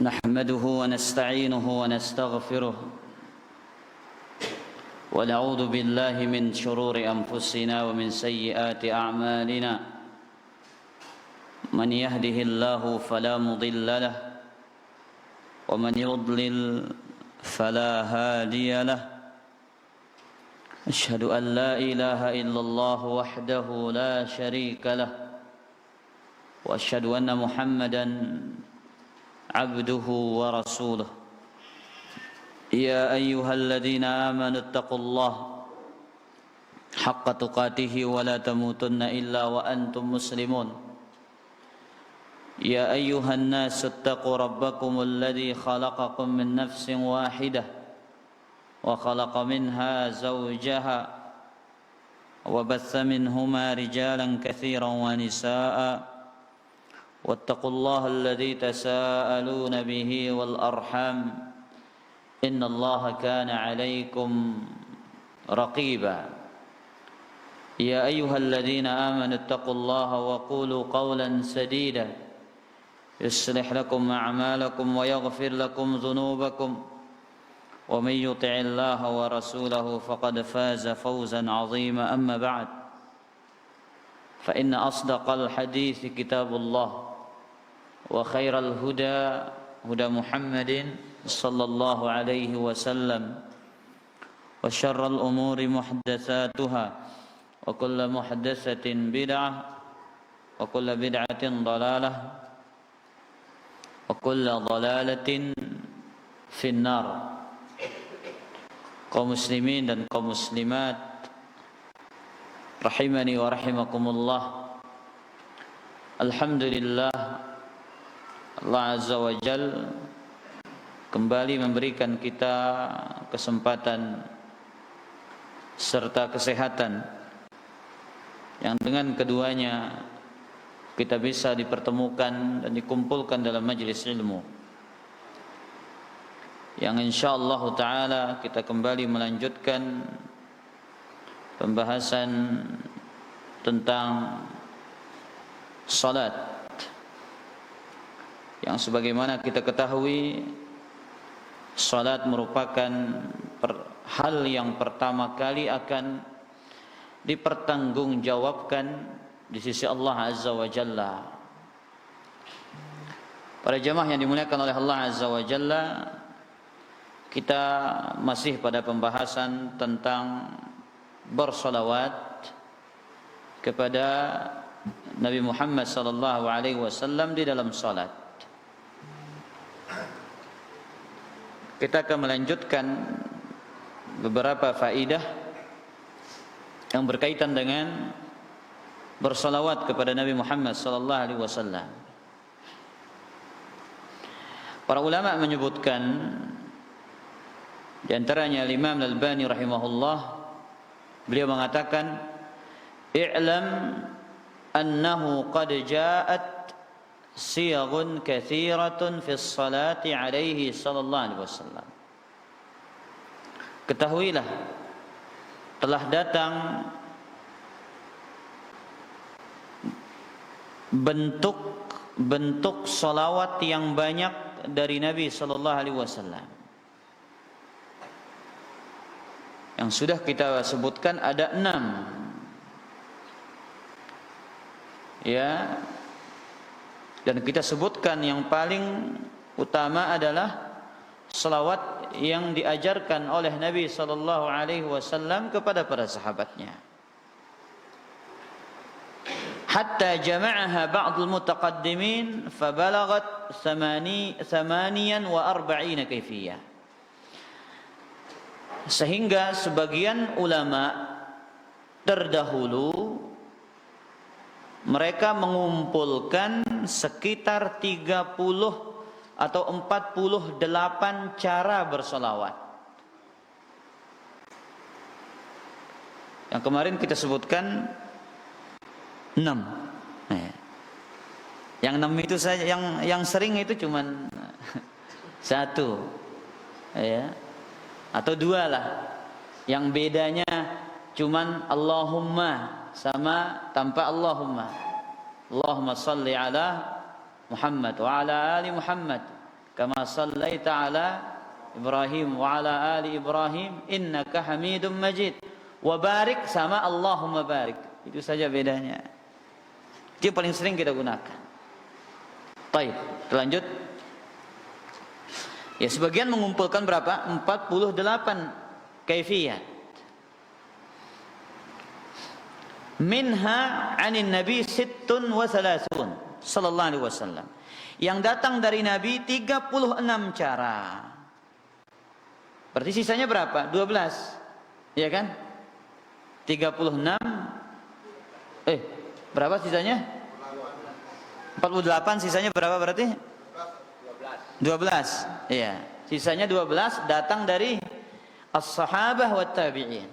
نحمده ونستعينه ونستغفره ونعوذ بالله من شرور أنفسنا ومن سيئات أعمالنا من يهده الله فلا مضل له ومن يضلل فلا هادي له أشهد أن لا إله إلا الله وحده لا شريك له وأشهد أن محمدا عبده ورسوله يا أيها الذين آمنوا اتقوا الله حق تقاته ولا تموتن إلا وأنتم مسلمون يا أيها الناس اتقوا ربكم الذي خلقكم من نفس واحدة وخلق منها زوجها وبث منهما رجالا كثيرا ونساء واتقوا الله الذي تساءلون به والأرحام إن الله كان عليكم رقيبا يا أيها الذين آمنوا اتقوا الله وقولوا قولا سديدا يصلح لكم أعمالكم ويغفر لكم ذنوبكم ومن يطع الله ورسوله فقد فاز فوزا عظيما أما بعد فإن أصدق الحديث كتاب الله وخير الهدى هدى محمد صلى الله عليه وسلم وشر الأمور محدثاتها وكل محدثة بدعة وكل بدعة ضلالة وكل ضلالة في النار. Kaum muslimin dan kaum muslimat rahimani wa rahimakumullah. Alhamdulillah, Allah Azza wa Jal kembali memberikan kita kesempatan serta kesehatan yang dengan keduanya kita bisa dipertemukan dan dikumpulkan dalam majelis ilmu yang insyaallah ta'ala kita kembali melanjutkan pembahasan tentang salat yang sebagaimana kita ketahui salat merupakan hal yang pertama kali akan dipertanggungjawabkan di sisi Allah Azza wa Jalla. Para jamaah yang dimuliakan oleh Allah Azza wa Jalla, kita masih pada pembahasan tentang bersalawat kepada Nabi Muhammad sallallahu alaihi wasallam di dalam salat. Kita akan melanjutkan beberapa faidah yang berkaitan dengan bersalawat kepada Nabi Muhammad sallallahu alaihi wasallam. Para ulama menyebutkan di antaranya Imam Al-Albani rahimahullah, beliau mengatakan i'lam annahu qad ja'at siyaghun katsiratun fi sholati alaihi sallallahu alaihi wasallam. Ketahuilah telah datang bentuk salawat yang banyak dari Nabi sallallahu alaihi wasallam. Yang sudah kita sebutkan ada 6. Ya. Dan kita sebutkan yang paling utama adalah salawat yang diajarkan oleh Nabi sallallahu alaihi wasallam kepada para sahabatnya. Hatta jama'aha ba'dul mutaqaddimin fabalagat 48 kayfiyah. Sehingga sebagian ulama terdahulu mereka mengumpulkan sekitar 30 atau 48 cara bersolawat. Yang kemarin kita sebutkan 6. Yang 6 itu saja, yang sering itu cuman 1, ya, atau 2 lah. Yang bedanya cuman Allahumma sama tanpa Allahumma. Allahumma salli ala Muhammad wa ala ali Muhammad kama sallaita ala Ibrahim wa ala ali Ibrahim innaka Hamidum Majid. Wa barik sama Allahumma barik. Itu saja bedanya. Itu yang paling sering kita gunakan. Baik, lanjut. Ya, sebagian mengumpulkan berapa? 48 kaifiyat. Minha 'anin Nabi 36 sallallahu alaihi wasallam. Yang datang dari Nabi 36 cara. Berarti sisanya berapa? 12. Iya kan? 36 berapa sisanya? 48, sisanya berapa berarti? 12. Iya, sisanya 12 datang dari as-sahabah wa tabi'in.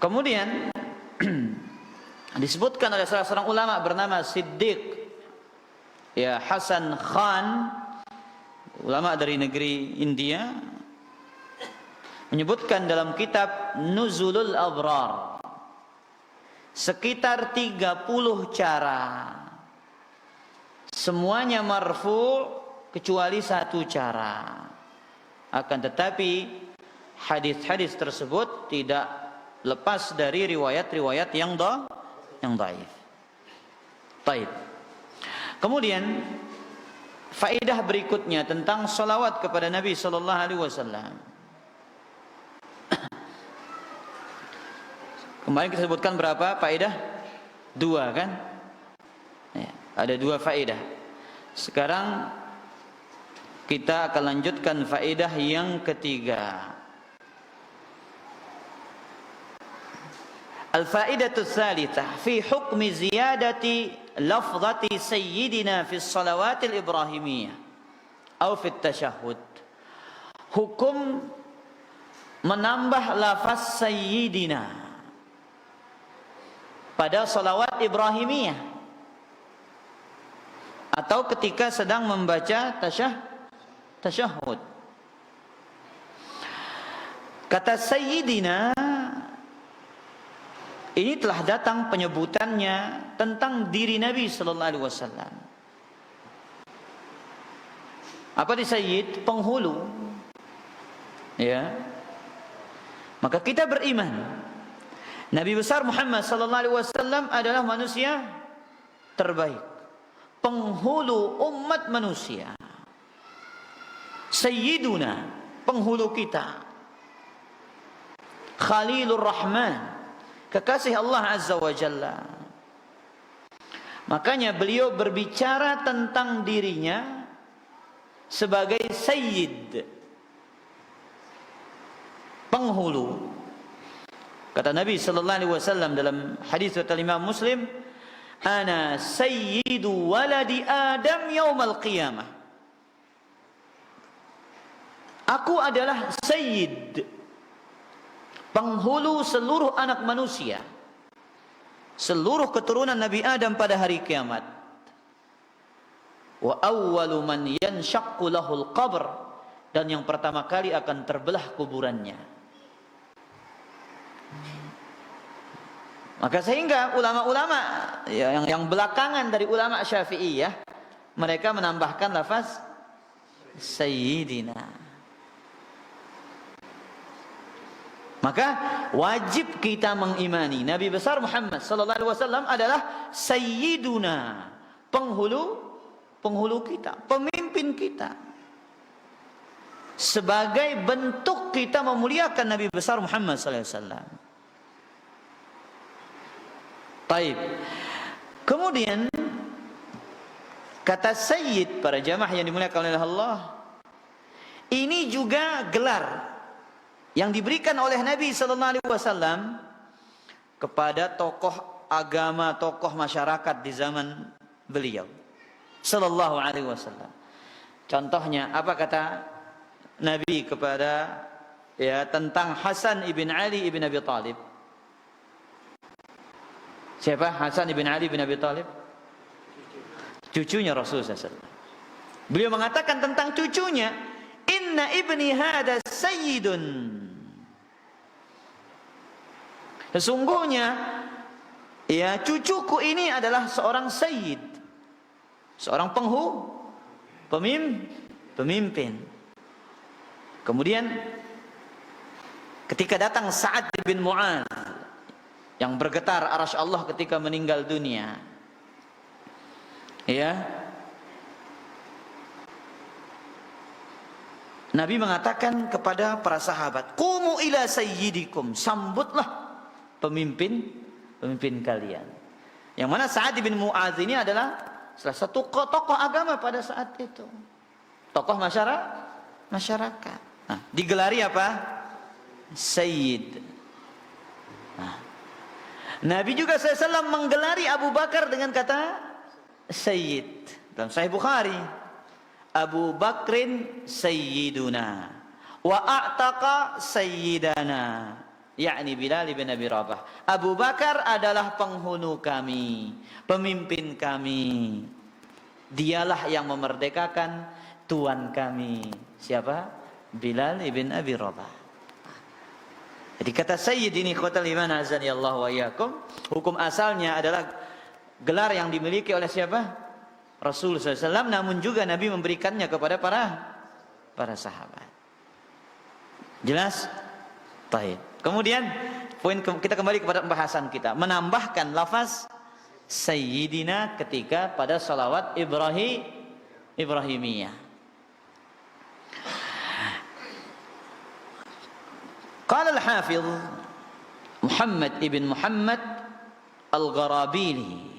Kemudian disebutkan oleh salah seorang ulama bernama Siddiq ya Hasan Khan, ulama dari negeri India, menyebutkan dalam kitab Nuzulul Abrar sekitar 30 cara, semuanya marfu kecuali satu cara. Akan tetapi hadis-hadis tersebut tidak lepas dari riwayat-riwayat yang dhaif. Baik. Kemudian faedah berikutnya tentang salawat kepada Nabi sallallahu alaihi wasallam. Kemarin kita sebutkan berapa faedah? 2 kan? Ya, ada 2 faedah. Sekarang kita akan lanjutkan faedah yang ketiga. Al-faidatu tsalitsah fi hukmi ziyadati lafzati sayyidina fi shalawatil ibrahimiyah atau fi tasyahhud. Hukum menambah lafaz sayyidina pada salawat ibrahimiyah atau ketika sedang membaca tasyahhud. Kata sayyidina ini telah datang penyebutannya tentang diri Nabi sallallahu alaihi wasallam. Apa di sayyid? Penghulu. Ya. Maka kita beriman Nabi besar Muhammad sallallahu alaihi wasallam adalah manusia terbaik, penghulu umat manusia. Sayyiduna, penghulu kita. Khalilur Rahman, kekasih Allah Azza wa Jalla. Makanya beliau berbicara tentang dirinya sebagai sayyid, penghulu. Kata Nabi sallallahu alaihi wasallam dalam hadis riwayat Imam Muslim, "Ana sayyidu waladi Adam yaumal qiyamah." Aku adalah sayyid, penghulu seluruh anak manusia, seluruh keturunan Nabi Adam pada hari kiamat. Wa awwalu man yanshaqqu lahul qabr, dan yang pertama kali akan terbelah kuburannya. Maka sehingga ulama-ulama yang belakangan dari ulama Syafi'iyah, mereka menambahkan lafaz sayyidina. Maka wajib kita mengimani Nabi besar Muhammad sallallahu alaihi wasallam adalah sayyiduna, penghulu kita, pemimpin kita. Sebagai bentuk kita memuliakan Nabi besar Muhammad sallallahu alaihi wasallam. Baik. Kemudian kata sayyid para jamaah yang dimuliakan oleh Allah, ini juga gelar yang diberikan oleh Nabi sallallahu alaihi wasallam kepada tokoh agama, tokoh masyarakat di zaman beliau sallallahu alaihi wasallam. Contohnya apa kata Nabi kepada tentang Hasan ibn Ali ibn Abi Thalib? Siapa Hasan ibn Ali bin Abi Thalib? Cucunya Rasulullah SAW. Beliau mengatakan tentang cucunya, "Inna ibni hada sayyidun." Sesungguhnya cucuku ini adalah seorang sayyid, seorang pemimpin. Kemudian ketika datang Sa'ad bin Mu'adz yang bergetar arasy Allah ketika meninggal dunia, ya, Nabi mengatakan kepada para sahabat, "Qumu ila sayyidikum," sambutlah pemimpin kalian. Yang mana Sa'ad bin Mu'adz ini adalah salah satu tokoh agama pada saat itu. Tokoh masyarakat. Nah, digelari apa? Sayyid. Nah, Nabi juga SAW menggelari Abu Bakar dengan kata Sayyid. Dalam Sahih Bukhari, Abu Bakrin Sayyiduna wa a'taqa Sayyidana, yakni Bilal bin Abi Rabah. Abu Bakar adalah penghulu kami, pemimpin kami. Dialah yang memerdekakan tuan kami. Siapa? Bilal bin Abi Rabah. Jadi kata Sayyid ini khotal iman azani Allah wa iyyakum, hukum asalnya adalah gelar yang dimiliki oleh siapa? Rasul SAW, namun juga Nabi memberikannya kepada para sahabat. Jelas? Baik. Kemudian kita kembali kepada pembahasan kita, menambahkan lafaz Sayyidina ketika pada salawat Ibrahimiyah. Qala al-Hafidh Muhammad ibn Muhammad Al-Gharabili.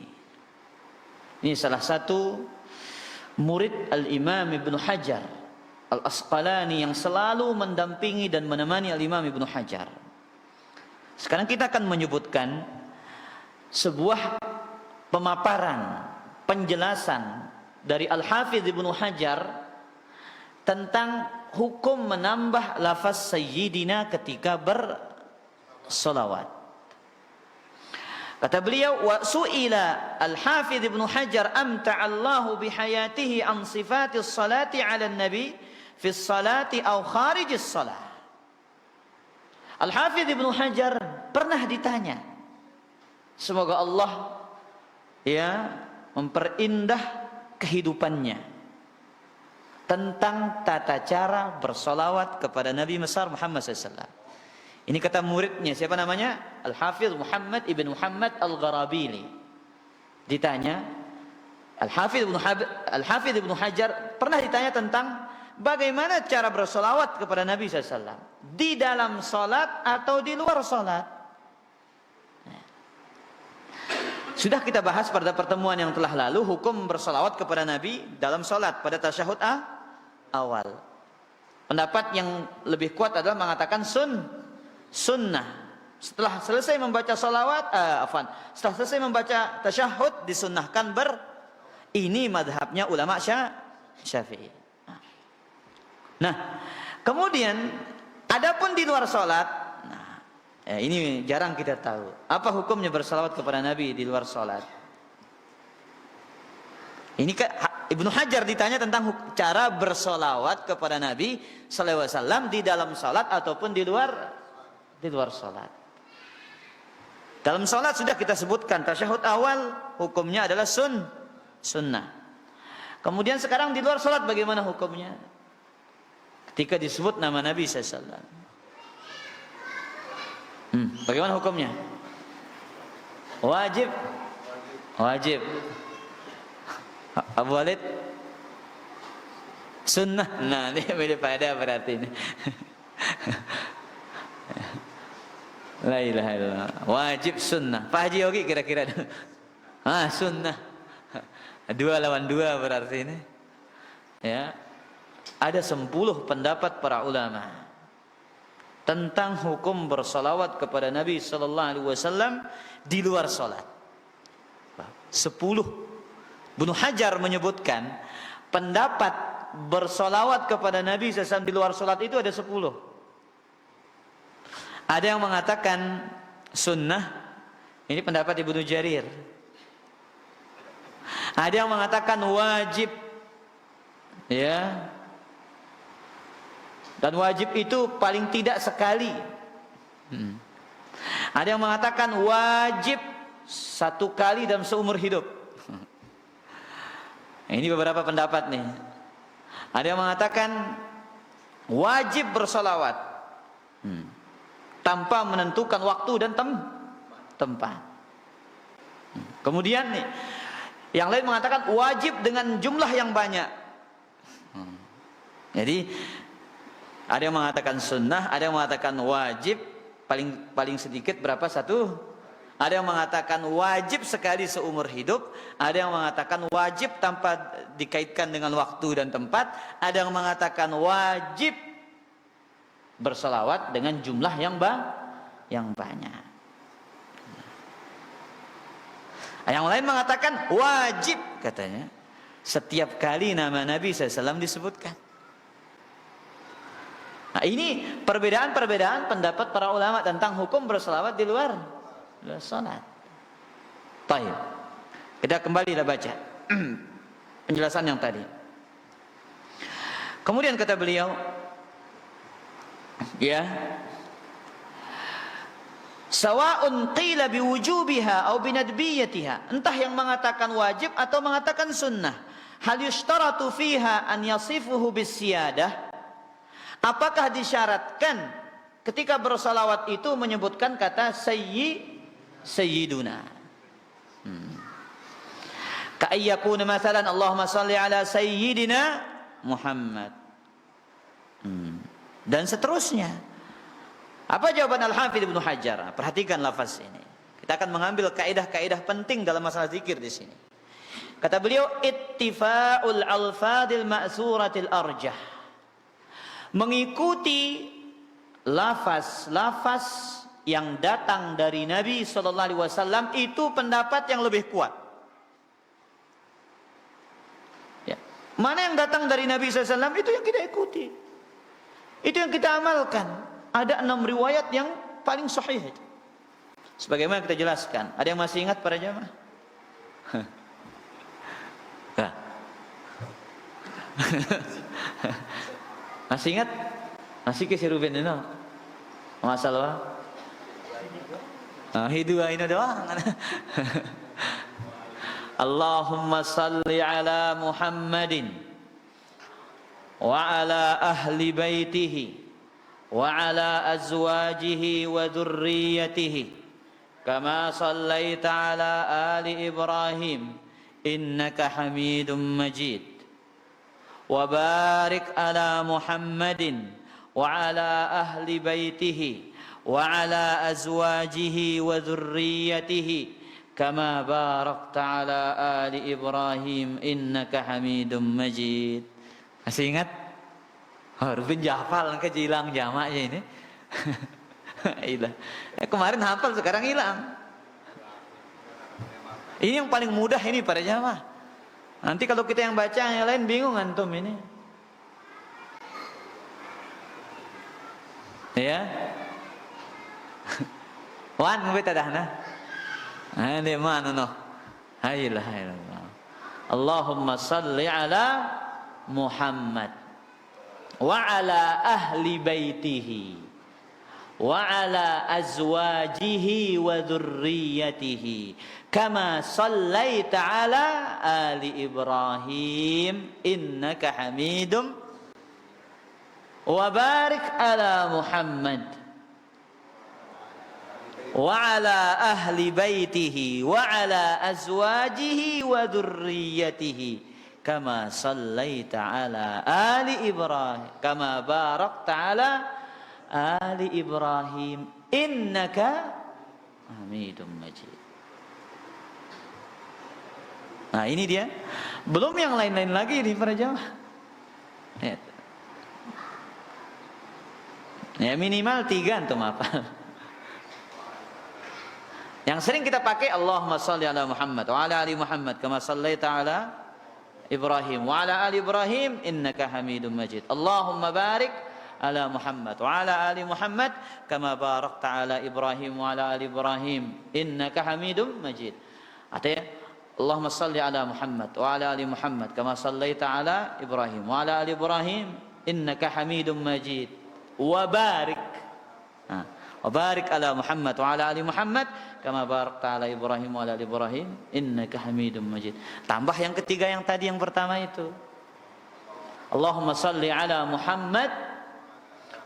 Ini salah satu murid Al-Imam Ibnu Hajar Al-Asqalani yang selalu mendampingi dan menemani Al-Imam Ibnu Hajar. Sekarang kita akan menyebutkan sebuah pemaparan, penjelasan dari Al-Hafidh Ibnu Hajar tentang hukum menambah lafaz Sayyidina ketika bersolawat. Kata beliau, wa su'ila Al-Hafidh Ibnu Hajar amta'allahu bihayatihi an sifatis salati 'ala nabi fi salati aw kharijis salah. Al-Hafidh Ibnu Hajar pernah ditanya, semoga Allah ya memperindah kehidupannya, tentang tata cara bersolawat kepada Nabi besar Muhammad SAW. Ini kata muridnya, siapa namanya? Al-Hafidh Muhammad ibn Muhammad Al-Gharabili. Ditanya, Al-Hafidh Ibnu Hajar pernah ditanya tentang bagaimana cara bersolawat kepada Nabi SAW di dalam solat atau di luar solat. Sudah kita bahas pada pertemuan yang telah lalu hukum bersolawat kepada Nabi dalam solat pada tasyahud awal. Pendapat yang lebih kuat adalah mengatakan sunnah. Setelah selesai membaca setelah selesai membaca tasyahud disunnahkan ini madhabnya ulama Syafi'i. Nah, kemudian adapun di luar salat, ini jarang kita tahu. Apa hukumnya bersalawat kepada Nabi di luar salat? Ini Ibnu Hajar ditanya tentang cara bersolawat kepada Nabi sallallahu alaihi wasallam di dalam salat ataupun di luar salat. Dalam salat sudah kita sebutkan tasyahud awal hukumnya adalah sunnah. Kemudian sekarang di luar salat bagaimana hukumnya? Ketika disebut nama Nabi sallallahu alaihi wasallam. Bagaimana hukumnya? Wajib. Abu Walid sunnah. Nah, ini beda pada berarti ini. La ilaha illallah. Wajib sunnah. Pak Haji Yogi kira-kira. Sunnah. 2 lawan 2 berarti ini. Ya. Ada 10 pendapat para ulama tentang hukum bersalawat kepada Nabi sallallahu alaihi wasallam di luar salat. 10. Ibnu Hajar menyebutkan pendapat bersolawat kepada Nabi SAW di luar salat itu ada 10. Ada yang mengatakan sunnah, ini pendapat Ibnu Jarir. Ada yang mengatakan wajib, ya. Dan wajib itu paling tidak sekali. Ada yang mengatakan wajib 1 kali dalam seumur hidup. Ini beberapa pendapat nih. Ada yang mengatakan wajib bersolawat tanpa menentukan waktu dan tempat. Kemudian nih, yang lain mengatakan wajib dengan jumlah yang banyak. Jadi ada yang mengatakan sunnah, ada yang mengatakan wajib paling sedikit berapa? Satu. Ada yang mengatakan wajib sekali seumur hidup, ada yang mengatakan wajib tanpa dikaitkan dengan waktu dan tempat, ada yang mengatakan wajib berselawat dengan jumlah yang banyak. Yang lain mengatakan wajib, katanya setiap kali nama Nabi SAW disebutkan. Nah, ini perbedaan pendapat para ulama tentang hukum berselawat di luar salat. Baik, kita kembali baca penjelasan yang tadi. Kemudian kata beliau, ya, sawa'un qila biwujubiha aw binadbiyatiha, entah yang mengatakan wajib atau mengatakan sunnah. Hal yushtaratu fiha an yasifuhu bisiyadah, apakah disyaratkan ketika bersalawat itu menyebutkan kata sayyiduna? Ka'ayyakuna masalan Allahumma salli ala sayyidina Muhammad, dan seterusnya. Apa jawaban Al-Hafidz Ibnu Hajar? Perhatikan lafaz ini. Kita akan mengambil kaidah-kaidah penting dalam masalah zikir di sini. Kata beliau, ittifa'ul alfadil ma'suratil arjah, mengikuti lafaz yang datang dari Nabi SAW itu pendapat yang lebih kuat. Ya. Mana yang datang dari Nabi SAW itu yang kita ikuti, itu yang kita amalkan. Ada 6 riwayat yang paling sahih. Sebagaimana kita jelaskan. Ada yang masih ingat para jamaah? Masih ingat? Masih ke si Ruben itu? Masalah? Hidua ini doang. Allahumma salli ala Muhammadin wa ala ahli baitihi wa ala azwajihi wa dhurriyyatihi kama sallaita ala ali Ibrahim innaka Hamidum Majid wa barik ala Muhammadin wa ala ahli baitihi wa ala azwajihi wa dhurriyyatihi kama barakta ala ali Ibrahim innaka Hamidum Majid. Masih ingat? Rubin hafal ke hilang jamaknya ini. Hilang. Kemarin hafal, sekarang hilang. Ini yang paling mudah ini para jamaah. Nanti kalau kita yang baca yang lain bingung antum ini. Ya. Wan ngubit adahna. Ini mana no? Hayilah. Allahumma salli ala Muhammad wa ala ahli baitihi wa ala azwajihi wa dhurriyyatihi kama sallaita ala ali Ibrahim innaka Hamidum wa barik ala Muhammad wa ala ahli baitihi wa ala azwajihi wa dhurriyyatihi kama sallaita ala ali Ibrahim kama barakta ala ali Ibrahim innaka Hamidum Majid. Nah ini dia. Belum yang lain-lain lagi di para jamaah. Ya minimal 3 antum hafal. Yang sering kita pakai Allahumma shalli ala Muhammad wa ala ali Muhammad kama sallaita ala Ibrahim wa ala ali Ibrahim innaka Hamidum Majid. Allahumma barik ala Muhammad wa ala ali Muhammad kama barakta ala Ibrahim wa ala ali Ibrahim innaka Hamidum Majid. Artinya Allahumma salli ala Muhammad wa ala ali Muhammad kama sallaita ala Ibrahim wa ala ali Ibrahim innaka Hamidum Majid. Wa barik. Wa barik ala Muhammad wa ala ali Muhammad kama barakta ala Ibrahim wa ala ali Ibrahim innaka Hamidum Majid. Tambah yang ketiga yang tadi yang pertama itu. Allahumma salli ala Muhammad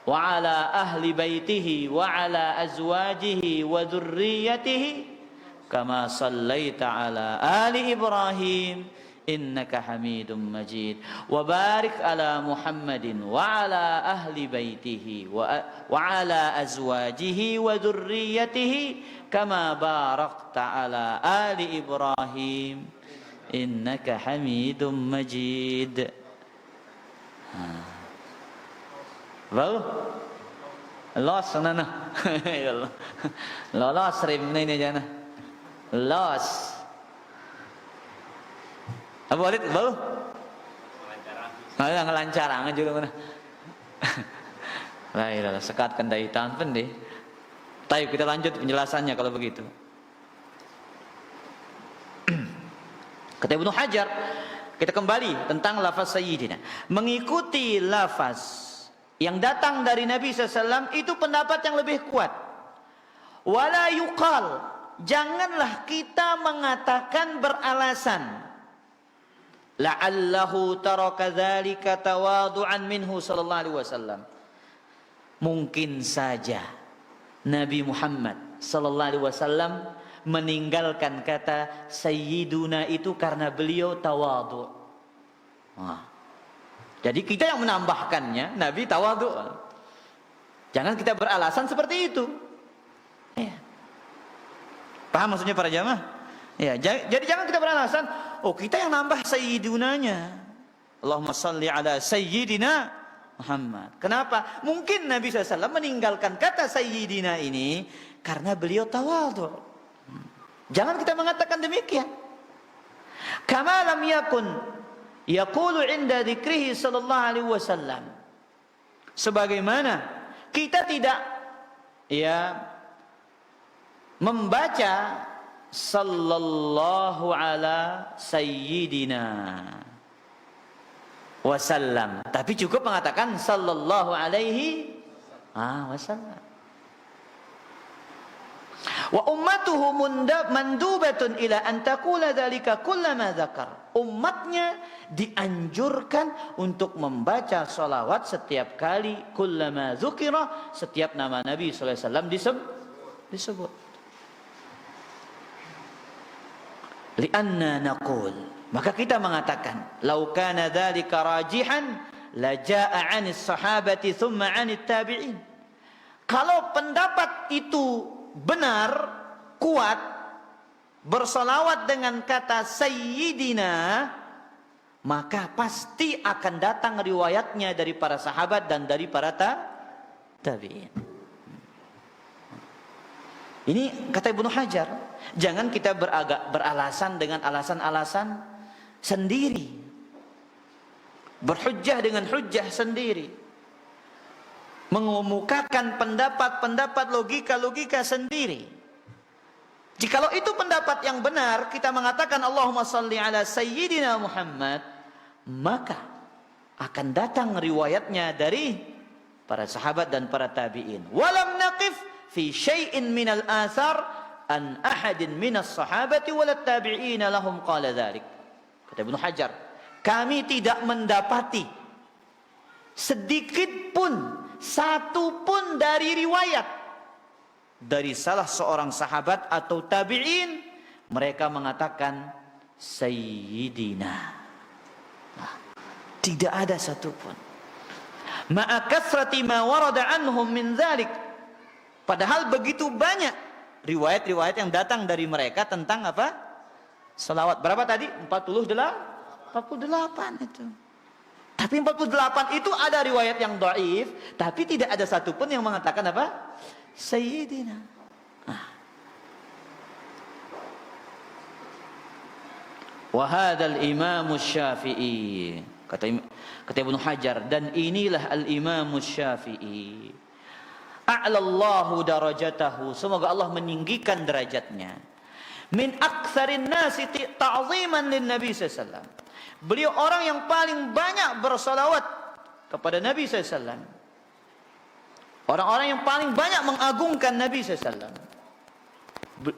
wa ala ahli baitihi wa ala azwajihi wa dhurriyyatihi kama sallaita ala ali Ibrahim innaka Hamidum Majid wa barik ala Muhammadin wa ala ahli baitihi wa ala azwajihi wa dhurriyyatihi kama barakta ala ali Ibrahim innaka Hamidum Majid. Bau los sana lolos rim ini aja nah los Abu Walid bau ngelancaran juga mana lah sekatkan dari tangan deh. Taib kita lanjut penjelasannya kalau begitu. Kata Ibnu Hajar, kita kembali tentang lafaz sayyidina. Mengikuti lafaz yang datang dari Nabi SAW itu pendapat yang lebih kuat. Wala yuqal, janganlah kita mengatakan beralasan. La'allahu taraka dzalika tawadu'an minhu sallallahu alaihi wasallam. Mungkin saja Nabi Muhammad sallallahu alaihi wasallam meninggalkan kata sayyiduna itu karena beliau tawadu'. Jadi kita yang menambahkannya, Nabi tawadhu. Jangan kita beralasan seperti itu. Ya. Paham maksudnya para jamaah? Ya, jadi jangan kita beralasan, oh kita yang nambah sayyidunanya. Allahumma salli ala sayyidina Muhammad. Kenapa? Mungkin Nabi SAW meninggalkan kata sayyidina ini karena beliau tawadhu. Jangan kita mengatakan demikian. Kama lam yakun yaqulu inda dzikrihi sallallahu alaihi wasallam. Sebagaimana kita tidak membaca sallallahu ala sayyidina wasallam, tapi cukup mengatakan sallallahu alaihi wasallam. Wa ummatuhu mandubatun ila an taqula dzalika kullama dzakar. Umatnya dianjurkan untuk membaca salawat setiap kali kullama dzukira, setiap nama Nabi sallallahu alaihi wasallam disebut. Lianna naqul, maka kita mengatakan lau kana dzalika rajihan la jaa 'anis sahabati thumma 'anit tabi'in. Kalau pendapat itu benar, kuat, bersalawat dengan kata sayyidina, maka pasti akan datang riwayatnya dari para sahabat dan dari para tabi'in. Ini kata Ibnu Hajar, jangan kita beralasan dengan alasan-alasan sendiri, berhujjah dengan hujjah sendiri, mengemukakan pendapat-pendapat logika-logika sendiri. Jikalau itu pendapat yang benar, kita mengatakan Allahumma salli ala sayyidina Muhammad, maka akan datang riwayatnya dari para sahabat dan para tabi'in. Walam naqif fi syai'in minal athar an ahadin minas sahabati walat tabi'in lahum qala dzalik. Kata Ibnu Hajar, kami tidak mendapati sedikit pun, satu pun dari riwayat dari salah seorang sahabat atau tabi'in mereka mengatakan sayyidina. Nah, tidak ada satu pun. Ma'a kasrati ma warada anhum min dzalik. Padahal begitu banyak riwayat-riwayat yang datang dari mereka tentang apa? Salawat. Berapa tadi? 48 itu. Tapi 48 itu ada riwayat yang dhaif, tapi tidak ada satupun yang mengatakan apa? Sayyidina. Wa hadzal Imam Syafi'i. Kata Ibnu Hajar, dan inilah al-Imam Syafi'i. A'lallahu darajatahu, semoga Allah meninggikan derajatnya. Min aktsarin nasi ta'ziman lin Nabi sallallahu alaihi wasallam. Beliau orang yang paling banyak bersalawat kepada Nabi sallallahu alaihi wasallam. Orang-orang yang paling banyak mengagungkan Nabi sallallahu alaihi wasallam.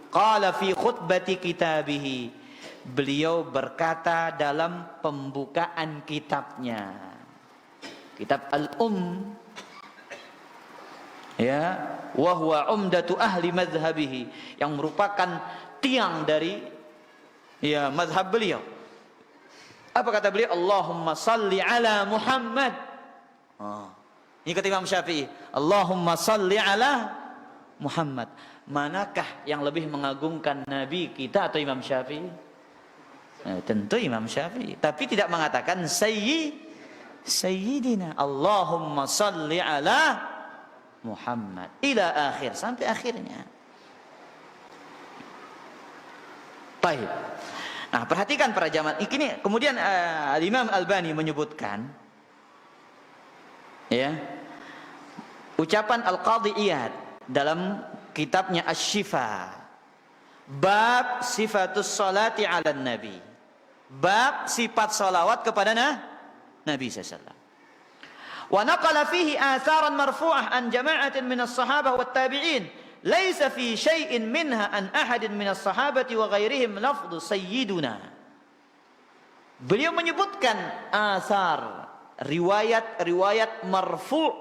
Qala fi khutbati kitabihi, beliau berkata dalam pembukaan kitabnya. kitab ya, wa huwa umdatu ahli madhhabihi, yang merupakan tiang dari ya mazhab beliau. Apa kata beliau? Allahumma salli ala Muhammad. Ini kata Imam Syafi'i, Allahumma salli ala Muhammad. Manakah yang lebih mengagungkan Nabi kita atau Imam Syafi'i? Tentu Imam Syafi'i, tapi tidak mengatakan sayyidina. Allahumma salli ala Muhammad ila akhir, sampai akhirnya. Baik. Nah, perhatikan para jamaah. Ini kemudian Imam Albani menyebutkan ya, ucapan Al-Qadhi Iyad dalam kitabnya Asy-Syifa, bab sifatus salati ala nabi, bab sifat salawat kepada Nabi sallallahu alaihi wasallam. Wa naqala fihi atharan marfu'ah an jama'atin minas sahabah wat tabi'in, laisa fi syai'in minha an ahadin minas sahabati wa ghairihim lafdhu sayyiduna. Beliau menyebutkan asar, riwayat-riwayat marfu',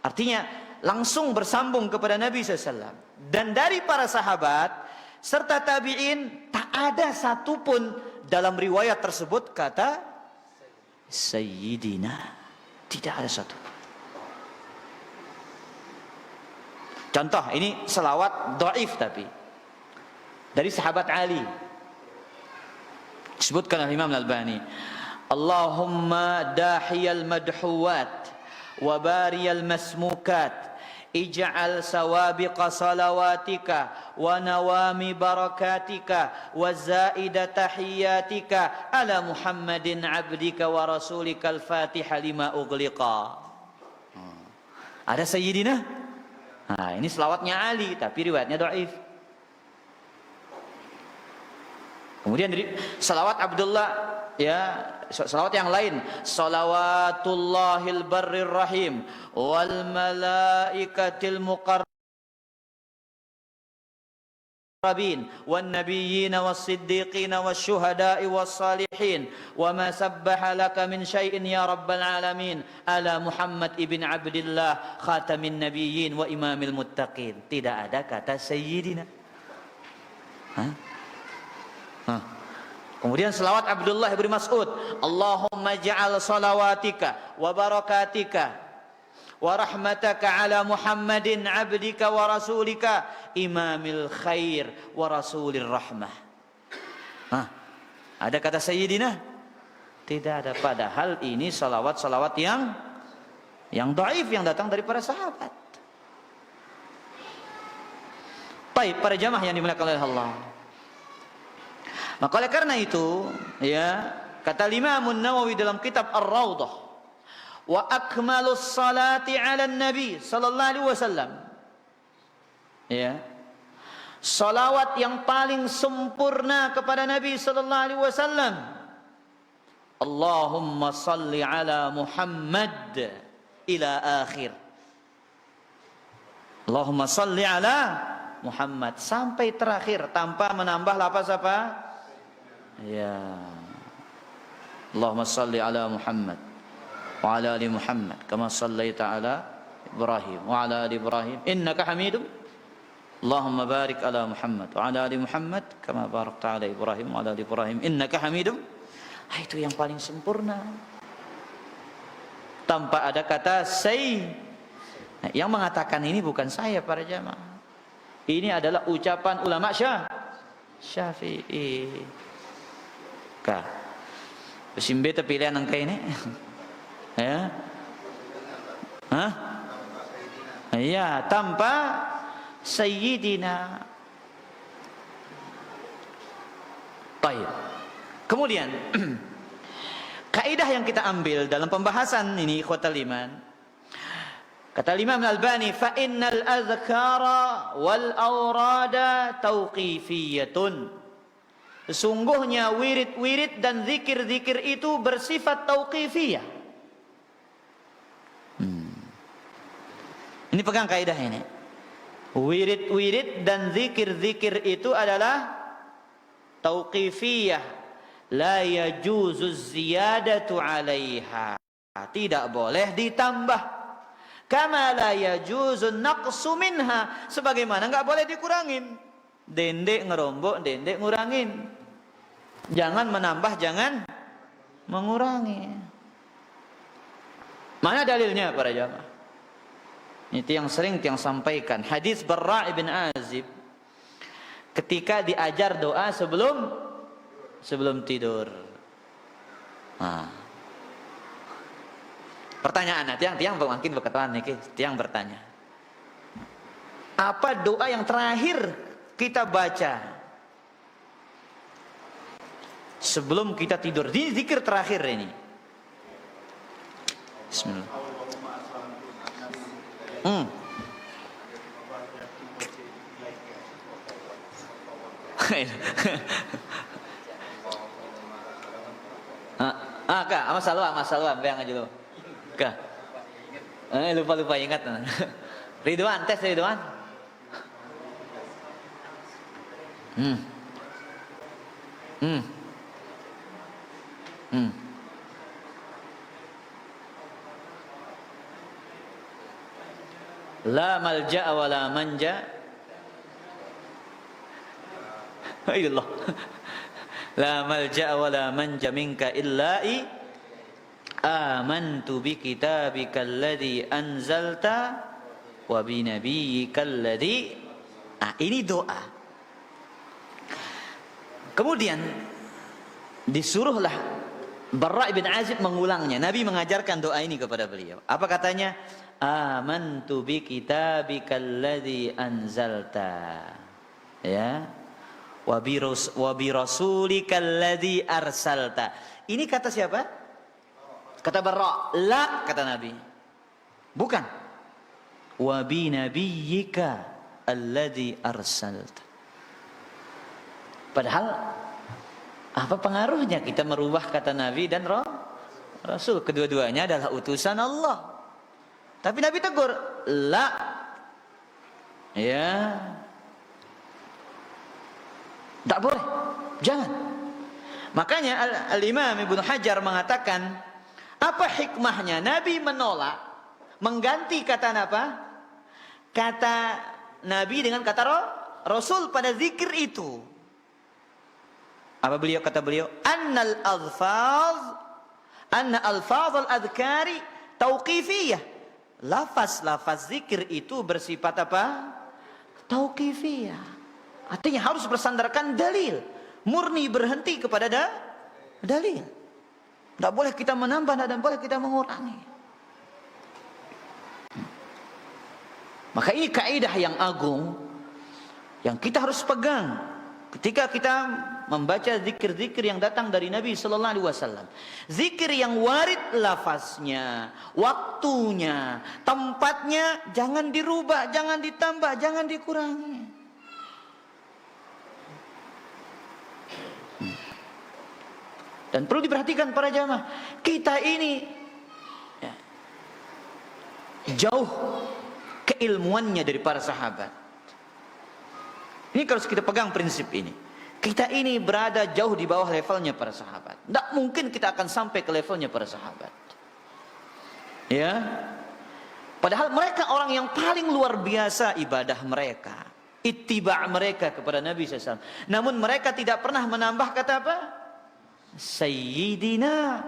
artinya langsung bersambung kepada Nabi SAW, dan dari para sahabat serta tabi'in, tak ada satupun dalam riwayat tersebut kata sayyidina, tidak ada satu. Contoh, ini selawat dhaif tapi dari sahabat Ali. Disebutkan oleh Imam Al-Albani, Allahumma dahiyal madhuwat wa bariyal masmukat, ij'al sawabiqa salawatika wa nawami barakatika wa zaida tahiyatika ala Muhammadin abdika wa rasulika al-Fatiha lima ughliqa. Ada sayyidina? Nah, ini selawatnya Ali tapi riwayatnya dhaif. Kemudian dari selawat Abdullah, ya, selawat yang lain, salawatullahil barrir rahim wal malaikatil muqarrabin wan nabiyyin was siddiqin was syuhada'i was salihin wa ma sabbaha laka min syai'in ya rabbal alamin ala Muhammad ibn Abdillah khatamin nabiyyin wa imamil muttaqin. Tidak ada kata sayyidina. Kemudian selawat Abdullah bin Mas'ud, Allahumma ja'al salawatika wa barakatika wa rahmataka ala Muhammadin abdika wa rasulika imamil khair wa rasulir rahmah. Ada kata sayyidina? Tidak ada. Padahal ini salawat-salawat yang dhaif, yang datang dari para sahabat. Baik, para jamaah yang dimuliakan oleh Allah. Maka oleh karena itu, ya, kata Imam An-Nawawi dalam kitab Ar-Raudhah, wa akmalus salati 'ala nabi sallallahu alaihi wasallam, ya, salawat yang paling sempurna kepada Nabi sallallahu alaihi wasallam, Allahumma salli ala Muhammad ila akhir. Allahumma salli ala Muhammad sampai terakhir tanpa menambah lafaz apa? Ya. Allahumma salli ala Muhammad wa ala ali Muhammad kama sallaita ala Ibrahim wa ala ali Ibrahim innaka Hamidum. Allahumma barik ala Muhammad wa ala ali Muhammad kama barakta ala Ibrahim wa ala ali Ibrahim innaka Hamidum. Itu yang paling sempurna. Tanpa ada kata yang mengatakan ini bukan saya para jamaah. Ini adalah ucapan ulama Syafi'i. Ka. Besimbe pilihan angka ini. Ya. Ya, tanpa sayyidina. Baik. Kemudian kaidah yang kita ambil dalam pembahasan ini ikhwatal iman, kata Imam Al-Albani, fa innal azkara wal awrada tauqifiyatun. Sesungguhnya wirid-wirid dan zikir-zikir itu bersifat tauqifiyah. Ini pegang kaidah ini. Wirid-wirid dan zikir-zikir itu adalah tauqifiyah, la yajuzu ziyadatu 'alaiha. tidak boleh ditambah. Kama la yajuzun naqsu minha, sebagaimana enggak boleh dikurangin. Dendek ngerombok, dendek ngurangin. Jangan menambah, jangan mengurangi. Mana dalilnya para jamaah? Itu yang sering yang sampaikan. Hadis Barra' bin Azib ketika diajar doa sebelum tidur. Pertanyaan tiang mungkin berkatakan niki, tiang bertanya. Apa doa yang terakhir kita baca sebelum kita tidur? Ini zikir terakhir ini. Bismillah. Kak, masalah bayang aja lo. Kak. Lupa ingat. Ridwan, tes Ridwan. La malja wa la manja. Ayolah. La malja wa la manja minka illa'i amantu bi kitabika alladhi anzalta wa bi nabiyyika alladhi. Ini doa. Kemudian disuruhlah Barra' bin Azib mengulangnya. Nabi mengajarkan doa ini kepada beliau. Apa katanya? Amantu bi kitabika alladhi anzalta. Ya. Wa bi rasulika alladhi arsalta. Ini kata siapa? Kata Barra'. La, kata Nabi. Bukan. Wa bi nabiyyika alladhi arsalta. Padahal apa pengaruhnya kita merubah kata Nabi dan Rasul? Kedua-duanya adalah utusan Allah. Tapi Nabi tegur, la. Ya. Tak boleh. Jangan. Makanya Al-Imam Ibnu Hajar mengatakan, apa hikmahnya Nabi menolak mengganti kata apa? Kata Nabi dengan kata Rasul pada zikir itu. Apa kata beliau? Anna alfaz al-adhkari tauqifiyah. Lafaz zikir itu bersifat apa? Tauqifiyah. Artinya harus bersandarkan dalil. Murni berhenti kepada dalil. Tidak boleh kita menambah dan boleh kita mengurangi. Maka ini kaidah yang agung yang kita harus pegang ketika kita membaca zikir-zikir yang datang dari Nabi sallallahu alaihi wasallam. Zikir yang warid lafaznya, waktunya, tempatnya jangan dirubah, jangan ditambah, jangan dikurangi. Dan perlu diperhatikan para jamaah, kita ini jauh keilmuannya dari para sahabat. Ini harus kita pegang prinsip ini. Kita ini berada jauh di bawah levelnya para sahabat. Tidak mungkin kita akan sampai ke levelnya para sahabat. Ya. Padahal mereka orang yang paling luar biasa ibadah mereka, ittiba' mereka kepada Nabi SAW. Namun mereka tidak pernah menambah kata apa? Sayyidina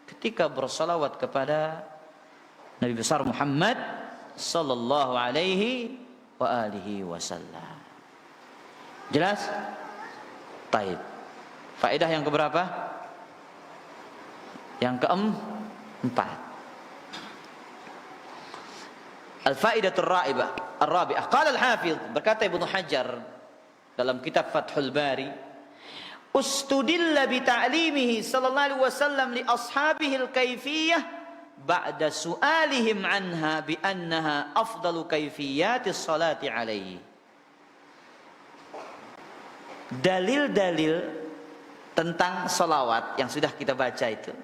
ketika bersalawat kepada Nabi besar Muhammad sallallahu alaihi wa alihi wasallam. Jelas? Taib. Faedah yang keberapa? Yang keempat. Al-faidatul rabi'ah. Qala al-Hafidh, berkata Ibnu Hajar dalam kitab Fathul Bari, ustudilla bi ta'limihi sallallahu alaihi wasallam li ashabihi al-kayfiyah ba'da su'alihim anha bi annaha afdalu kayfiyatis salati alaihi. Dalil-dalil tentang salawat yang sudah kita baca itu,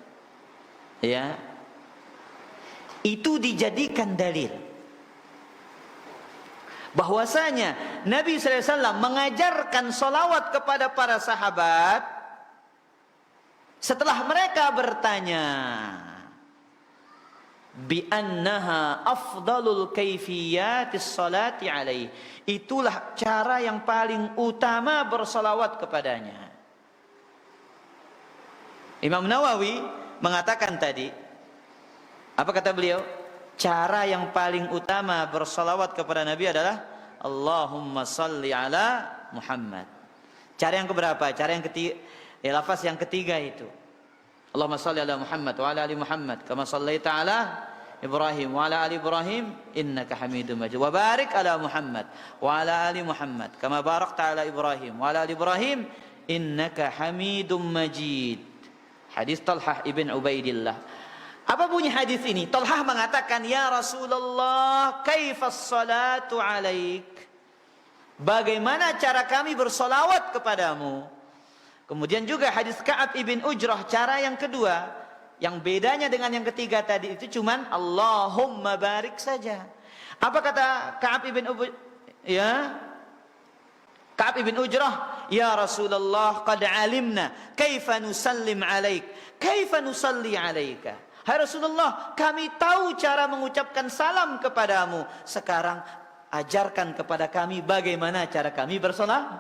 ya, itu dijadikan dalil bahwasanya Nabi SAW mengajarkan salawat kepada para sahabat setelah mereka bertanya, bi annaha afdalul kaifiyatis salati alaihi. Itulah cara yang paling utama bersalawat kepadanya. Imam Nawawi mengatakan tadi, apa kata beliau? Cara yang paling utama bersalawat kepada Nabi adalah Allahumma salli ala Muhammad. Cara yang keberapa? Cara yang ketiga, lafaz yang ketiga itu. Allahumma salli ala Muhammad wa ala ali Muhammad kama sallaita ala Ibrahim wa ala ali Ibrahim innaka Hamidum Majid. Wa barik ala Muhammad wa ala ali Muhammad kama barakta ala Ibrahim wa ala ali Ibrahim innaka Hamidum Majid. Hadis Talhah ibn Ubaidillah. Apa bunyi hadis ini? Talhah mengatakan, ya Rasulullah, kaifas salatu alaik? Bagaimana cara kami bersolawat kepadamu? Kemudian juga hadis Ka'ab ibn Ujrah, cara yang kedua, yang bedanya dengan yang ketiga tadi itu cuman Allahumma barik saja. Apa kata Ka'ab ibn Ujrah? Ya, Ka'ab ibn Ujrah, ya Rasulullah, qad alimna kaifa nusallim alaik, kaifa nusalli alaika. Hai Rasulullah, kami tahu cara mengucapkan salam kepadamu. Sekarang ajarkan kepada kami bagaimana cara kami bersolat.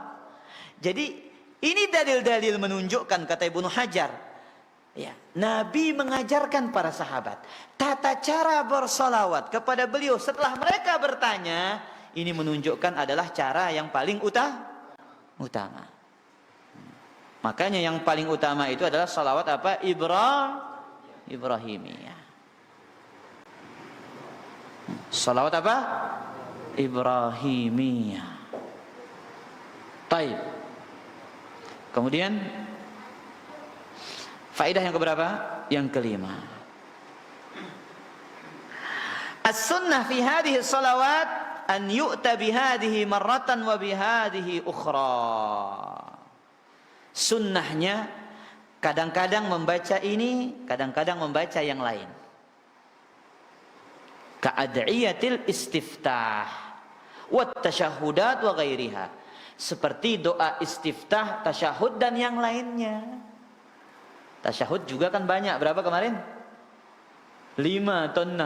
Jadi ini dalil-dalil menunjukkan, kata Ibnu Hajar, ya, Nabi mengajarkan para sahabat tata cara bersolawat kepada beliau setelah mereka bertanya. Ini menunjukkan adalah cara yang paling utama. Makanya yang paling utama itu adalah salawat apa? Ibrahimiyah. Salawat apa? Ibrahimiyah. Taib. Kemudian faedah yang keberapa? Yang kelima. As-sunnah fi hadhihi salawat an yu'ta bihadihi marratan wa bihadihi ukhra. Sunnahnya kadang-kadang membaca ini, kadang-kadang membaca yang lain. Ka'ad'iyatil istiftah wa tasyahudat wa ghairiha. Seperti doa istiftah, tasyahud dan yang lainnya. Tasyahud juga kan banyak. Berapa kemarin? 5 atau 6.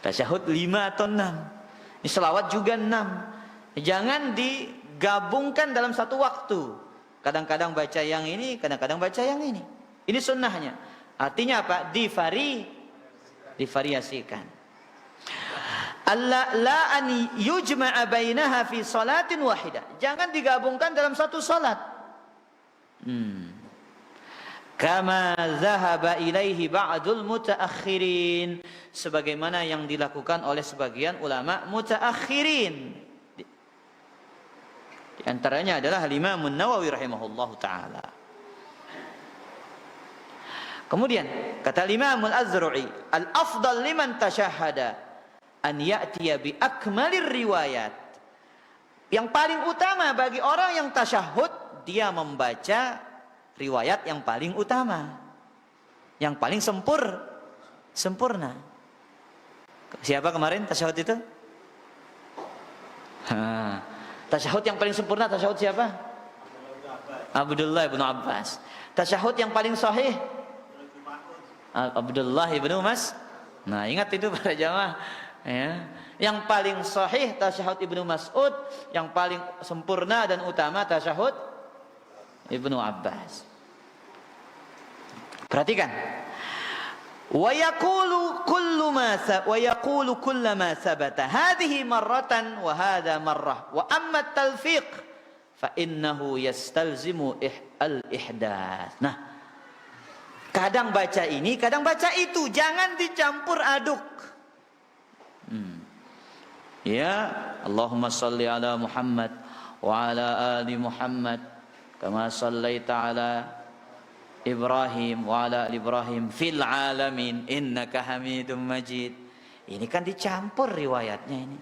Tasyahud 5 atau 6. Ini selawat juga 6. Jangan digabungkan dalam satu waktu. Kadang-kadang baca yang ini, kadang-kadang baca yang ini. Ini sunnahnya. Artinya apa? Divariasikan. La an yujma'a bainaha fi salatin wahidah. Jangan digabungkan dalam satu salat. Kama zahaba ilaihi ba'dul mutaakhirin, sebagaimana yang dilakukan oleh sebagian ulama mutaakhirin. Di antaranya adalah Imam Nawawi rahimahullahu taala. Kemudian kata Imam Al-Azru'i, al-afdal liman tashahhada an ya'tiya bi akmalir riwayat. Yang paling utama bagi orang yang tasyahud, dia membaca riwayat yang paling utama, yang paling sempurna. Siapa kemarin tasyahud itu? Tasyahud yang paling sempurna, tasyahud siapa? Abdullah bin Abbas. Tasyahud yang paling sahih? Abdullah bin Mas. Nah, ingat itu para jamaah, ya. Yang paling sahih tasyahud Ibnu Mas'ud, yang paling sempurna dan utama tasyahud Ibnu Abbas. Perhatikan. Wa yaqulu kullama sabata hadhihi marratan wa hadha marrah wa amma at-talfiq fa innahu yastalzimu al-ihdath. Nah, kadang baca ini, kadang baca itu, jangan dicampur aduk. Ya, Allahumma salli ala Muhammad wa ala ali Muhammad kama sallaita ala Ibrahim wa ala Ibrahim fil alamin innaka Hamidum Majid. Ini kan dicampur riwayatnya ini.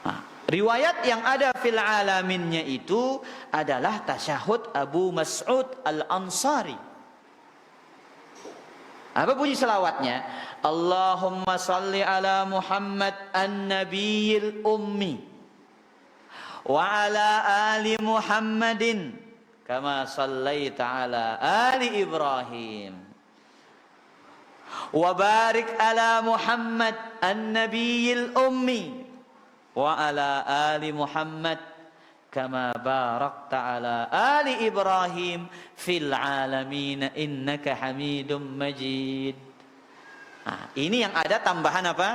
Nah, riwayat yang ada fil alaminnya itu adalah tasyahud Abu Mas'ud Al-Ansari. Apa bunyi selawatnya? Allahumma salli ala Muhammad an-nabiyil ummi wa ala ali Muhammadin kama sallaita ala ali Ibrahim wa barik ala Muhammad an-nabiyil ummi wa ala ali Muhammad kama barakta ala ali Ibrahim fil alamin innaka Hamidum Majid. Nah, ini yang ada tambahan apa?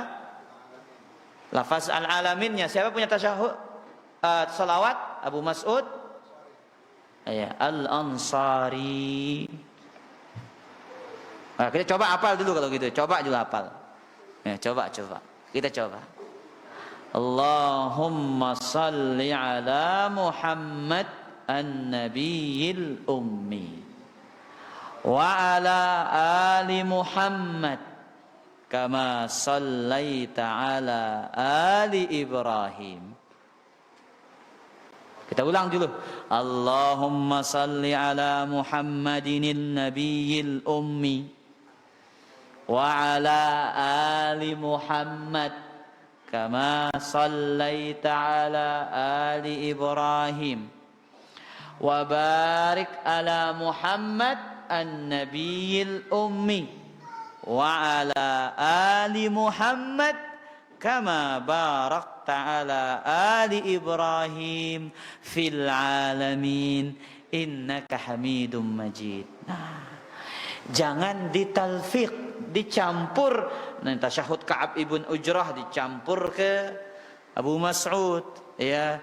Lafaz al-alaminnya. Siapa punya tasyahud salawat? Abu Mas'ud ya, Al-Ansari. Nah, kita coba hafal dulu kalau gitu. Coba dulu hafal. Ya, coba. Kita coba. Allahumma salli ala Muhammad an-nabiyil ummi wa ala ali Muhammad kama sallaita ala ali Ibrahim. Kita ulang dulu. Allahumma salli ala Muhammadin nabiyil ummi wa ala ali Muhammad kama sallaita ala ali Ibrahim wa barik ala Muhammad an-nabiyil ummi wa ala ali Muhammad kama barakta ala ali Ibrahim fil alamin innaka Hamidum Majid. Nah, jangan ditalfiq, dicampur. Nah, tasyahud Ka'ab ibn Ujrah dicampur ke Abu Mas'ud, ya.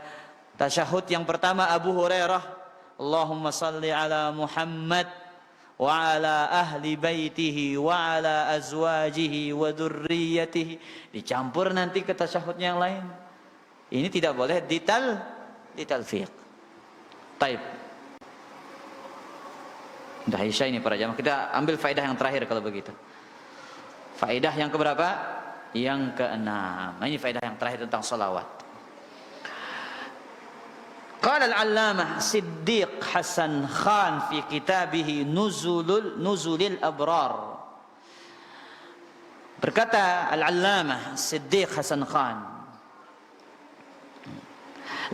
Tasyahud yang pertama Abu Hurairah, Allahumma salli ala Muhammad wa ala ahli baitihi wa ala azwajihi wa dzurriyyatihi, dicampur nanti ke tasyahudnya yang lain. Ini tidak boleh ditalfiq. Taib. Udah Isya ini para jamaah. Kita ambil faedah yang terakhir kalau begitu. Faedah yang keberapa? Yang keenam. Nah, ini faedah yang terakhir tentang salawat. Qala al-allamah Siddiq Hasan Khan fi kitabih Nuzulil Abrar. Berkata al-allamah Siddiq Hasan Khan,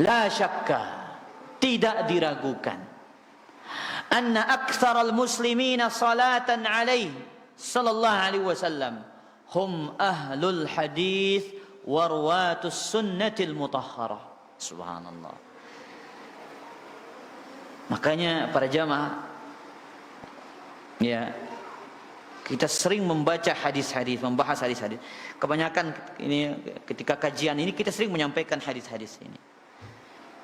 la syakka, tidak diragukan, anna aktsaral muslimina salatan alaihi sallallahu alaihi wasallam hum ahlul hadis wa ruwatus sunnatil mutahharah. Subhanallah. Makanya para jamaah, ya, kita sering membaca hadis-hadis, membahas hadis-hadis. Kebanyakan ini ketika kajian ini kita sering menyampaikan hadis-hadis ini.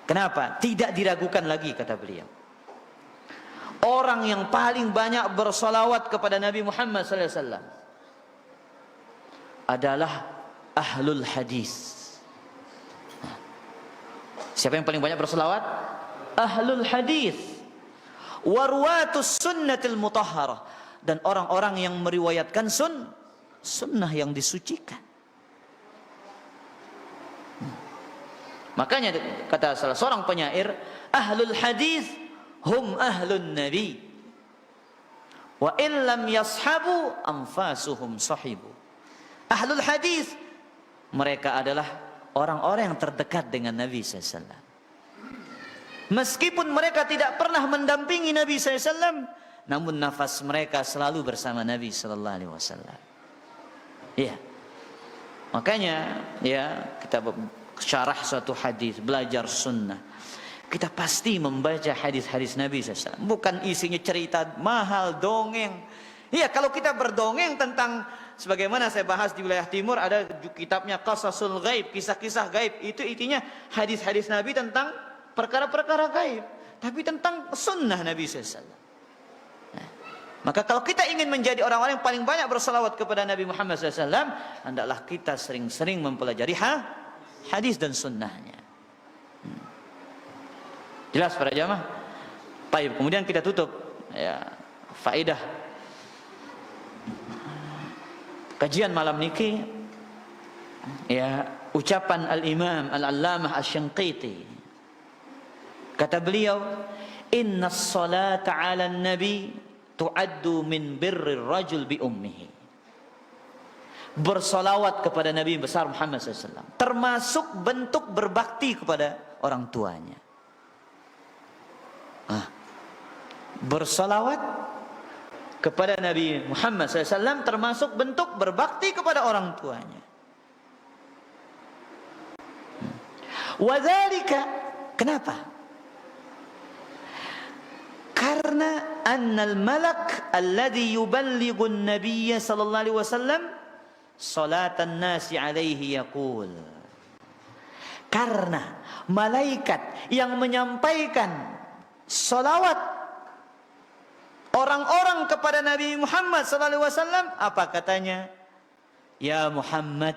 Kenapa? Tidak diragukan lagi, kata beliau. Orang yang paling banyak bersolawat kepada Nabi Muhammad SAW adalah ahlul hadis. Siapa yang paling banyak bersolawat? Ahlul hadis. Warwatus sunnatil mutahharah, dan orang-orang yang meriwayatkan sunnah yang disucikan. Makanya kata salah seorang penyair, ahlul hadis hum ahlun nabi wa illam yashabu anfasuhum sahibu. Ahlul hadis, mereka adalah orang-orang yang terdekat dengan Nabi SAW. Meskipun mereka tidak pernah mendampingi Nabi SAW, namun nafas mereka selalu bersama Nabi SAW. Ya, makanya ya kita syarah suatu hadis, belajar sunnah, kita pasti membaca hadis-hadis Nabi SAW. Bukan isinya cerita mahal, dongeng. Iya, kalau kita berdongeng tentang, sebagaimana saya bahas di wilayah timur, ada kitabnya Qasasul Ghaib, kisah-kisah gaib. Itu intinya hadis-hadis Nabi tentang perkara-perkara gaib, tapi tentang sunnah Nabi SAW. Nah, maka kalau kita ingin menjadi orang-orang yang paling banyak bersalawat kepada Nabi Muhammad SAW, hendaklah kita sering-sering mempelajari hadis dan sunnahnya. Jelas para jamaah? Baik, kemudian kita tutup ya, faedah kajian malam niki, ya, ucapan al-Imam al-Allamah Asy-Syanqiti. Kata beliau, inna as-salata 'ala an-nabi tu'addu min birrir rajul bi ummihi. Bersolawat kepada Nabi besar Muhammad SAW termasuk bentuk berbakti kepada orang tuanya. bersalawat kepada Nabi Muhammad SAW termasuk bentuk berbakti kepada orang tuanya. Wadzalika, kenapa? Karena annal malak alladhi yuballighu an-nabiy sallallahu alaihi wasallam salatan nasi alaihi yaqul. Karena malaikat yang menyampaikan salawat orang-orang kepada Nabi Muhammad sallallahu alaihi wasallam, apa katanya? Ya Muhammad,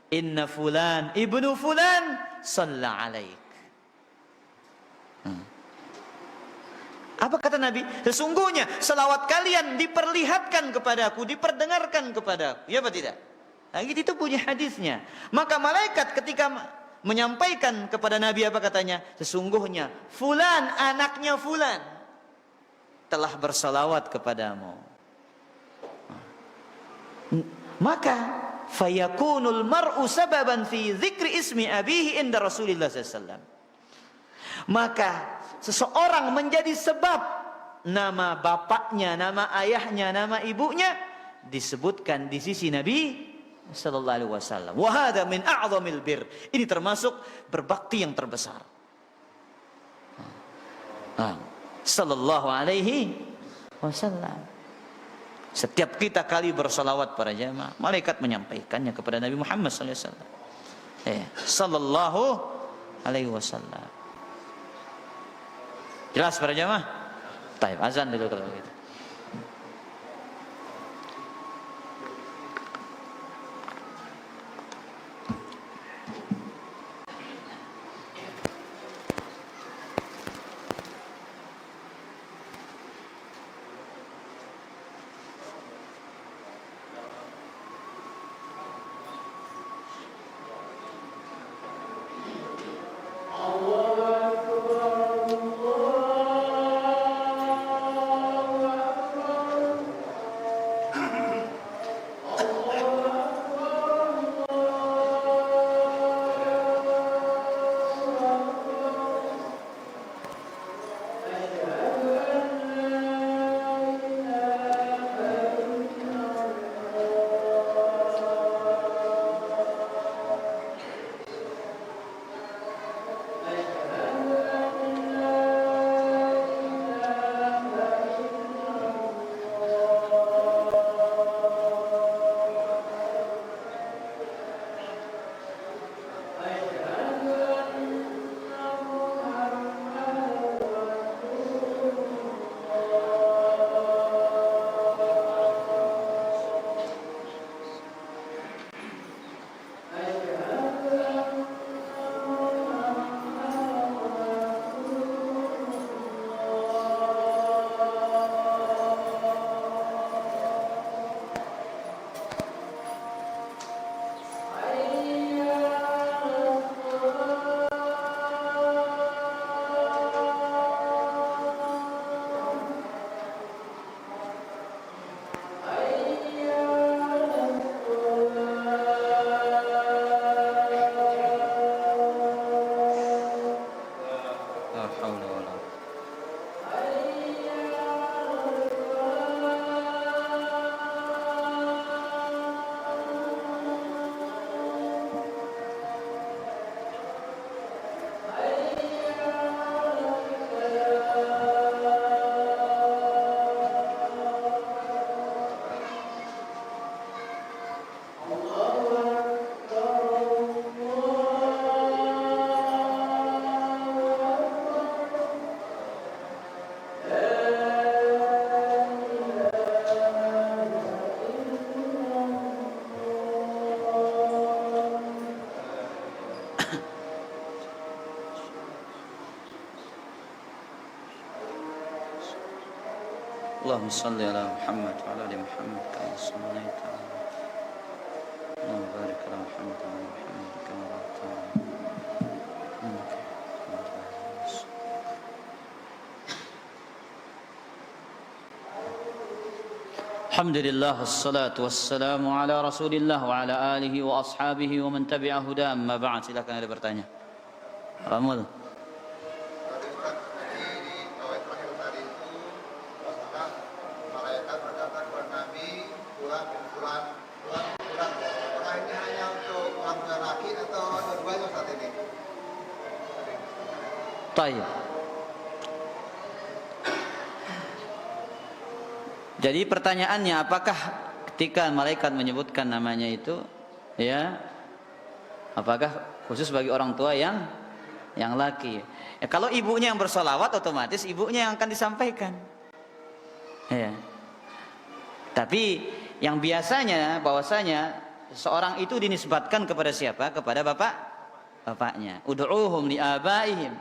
inna fulan ibnu fulan shalla alaik. Apa kata Nabi? Sesungguhnya selawat kalian diperlihatkan kepadaku, diperdengarkan kepadaku. Ya apa tidak? Nah, itu punya hadisnya. Maka malaikat ketika menyampaikan kepada Nabi, apa katanya? Sesungguhnya fulan, anaknya fulan, telah bersalawat kepadamu. Maka fayakunul mar'u sababan fi dzikri ismi abihi inda Rasulillah sallallahu alaihi wasallam. Maka seseorang menjadi sebab nama bapaknya, nama ayahnya, nama ibunya disebutkan di sisi Nabi sallallahu alaihi wasallam. Wa hadza min a'zamil bir. Ini termasuk berbakti yang terbesar. Sallallahu alaihi wasallam. Setiap kita kali bersalawat para jemaah, malaikat menyampaikannya kepada Nabi Muhammad sallallahu alaihi wasallam. Sallallahu alaihi wasallam. Jelas para jemaah? Baik, azan dulu kalau gitu. اللهم صل على محمد وعلى ال محمد كما صليت على اللهم بارك على محمد وعلى محمد كما باركت على الحمد لله والصلاة والسلام على رسول الله وعلى آله وأصحابه ومن تبع هداه. أما بعد, silakan ada bertanya. Ramul. Taib. Jadi pertanyaannya, apakah ketika malaikat menyebutkan namanya itu, ya, apakah khusus bagi orang tua yang laki? Ya, kalau ibunya yang bersolawat, otomatis ibunya yang akan disampaikan. Ya. Tapi yang biasanya bahwasanya seorang itu dinisbatkan kepada siapa? Kepada bapaknya. Ud'uuhum liabaihim.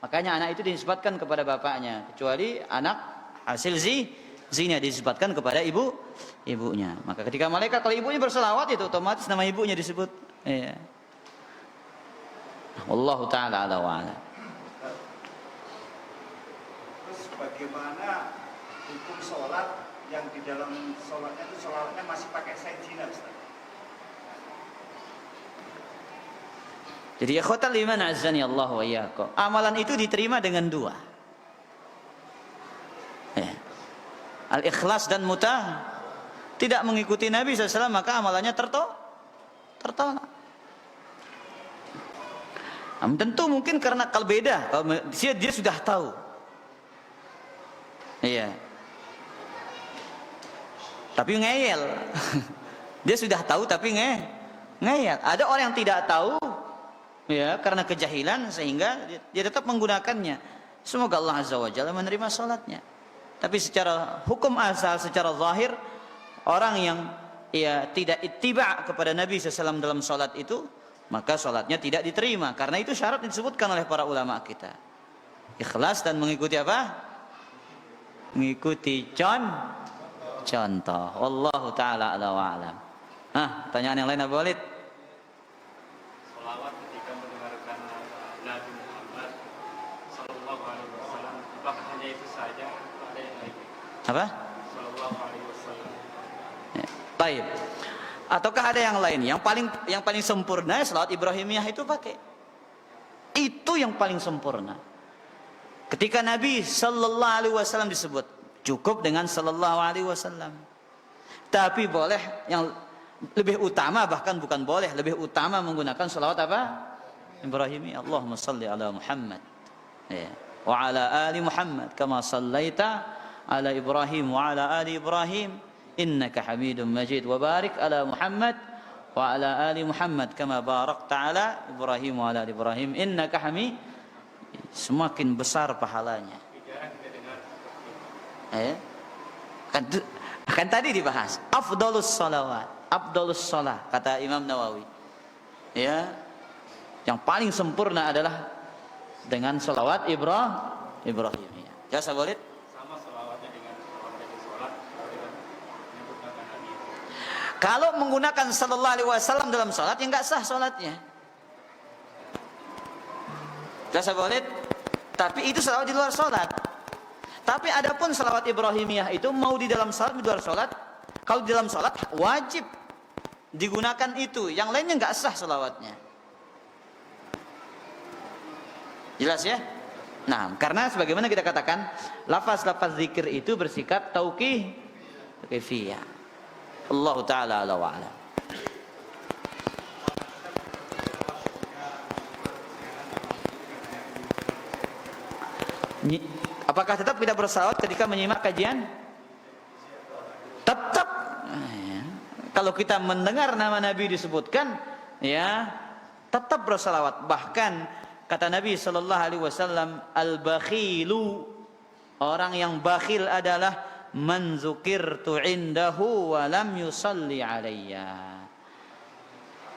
Makanya anak itu dinisbatkan kepada bapaknya, kecuali anak hasil zina dinisbatkan kepada ibunya. Maka ketika malaikat, kalau ibunya berselawat, itu otomatis nama ibunya disebut. Ya. Wallahu taala ala wa ala. Terus bagaimana hukum sholat yang di dalam sholatnya itu sholatnya masih pakai sayyidina, Ustaz? Jadi ikhwatal iman azzani Allah wa iyyakum. Amalan itu diterima dengan dua. Ya. Al-ikhlas dan muta. Tidak mengikuti Nabi SAW, maka amalannya tertolak. Tentu mungkin karena kalau beda, kalau dia sudah tahu. Iya. Tapi ngeyel. Dia sudah tahu tapi ngeyel. Ada orang yang tidak tahu, ya, karena kejahilan sehingga dia tetap menggunakannya. Semoga Allah Azza wa Jalla menerima salatnya. Tapi secara hukum asal, secara zahir, orang yang ya tidak ittiba kepada Nabi SAW dalam salat itu, maka salatnya tidak diterima. Karena itu syarat disebutkan oleh para ulama kita. Ikhlas dan mengikuti apa? Mengikuti contoh. Wallahu taala ala wa alam. Pertanyaan yang lain, Abu Walid. Salawat ketika mendengarkan Nabi Muhammad sallallahu alaihi wasallam, apakah hanya itu saja atau ada yang lain? Apa? Sallallahu alaihi wasallam. Ya. Baik. Ataukah ada yang lain? Yang paling sempurna salawat Ibrahimiyah itu pakai. Itu yang paling sempurna. Ketika Nabi sallallahu alaihi wasallam disebut, cukup dengan sallallahu alaihi wasallam. Tapi boleh yang lebih utama, bahkan bukan boleh, lebih utama menggunakan salawat apa? Ibrahimiyah. Allahumma salli ala Muhammad. Ya. Wa ala ali Muhammad kama sallaita ala Ibrahim wa ala ali Ibrahim innaka Hamidum Majid, wa barik ala Muhammad wa ala ali Muhammad kama barakta ala Ibrahim wa ala ali Ibrahim innaka Hamid. Semakin besar pahalanya. Kan tadi dibahas afdhalus salawat, afdhalus shalah, kata Imam Nawawi. Ya, yang paling sempurna adalah dengan salawat Ibrahimiyah. Ya, sahabat. Sama salawatnya dengan salawat Nabi. Kalau menggunakan sallallahu alaihi wasallam dalam salat, ya enggak sah salatnya. Ya, sahabat. Tapi itu salawat di luar salat. Tapi adapun salawat Ibrahimiyah itu mau di dalam salat, di luar salat. Kalau di dalam salat wajib digunakan itu, yang lainnya enggak sah salawatnya. Jelas ya? Nah, karena sebagaimana kita katakan, lafaz-lafaz zikir itu bersikap tauqifiyah. Allah taala ala wa ala. Apakah tetap tidak bersalawat ketika menyimak kajian? Tetap. Kalau kita mendengar nama Nabi disebutkan, ya, tetap bersalawat. Bahkan kata Nabi sallallahu alaihi wasallam, al-bakhilu, orang yang bakhil adalah man dzukirtu indahu wa lam yusalli alayya.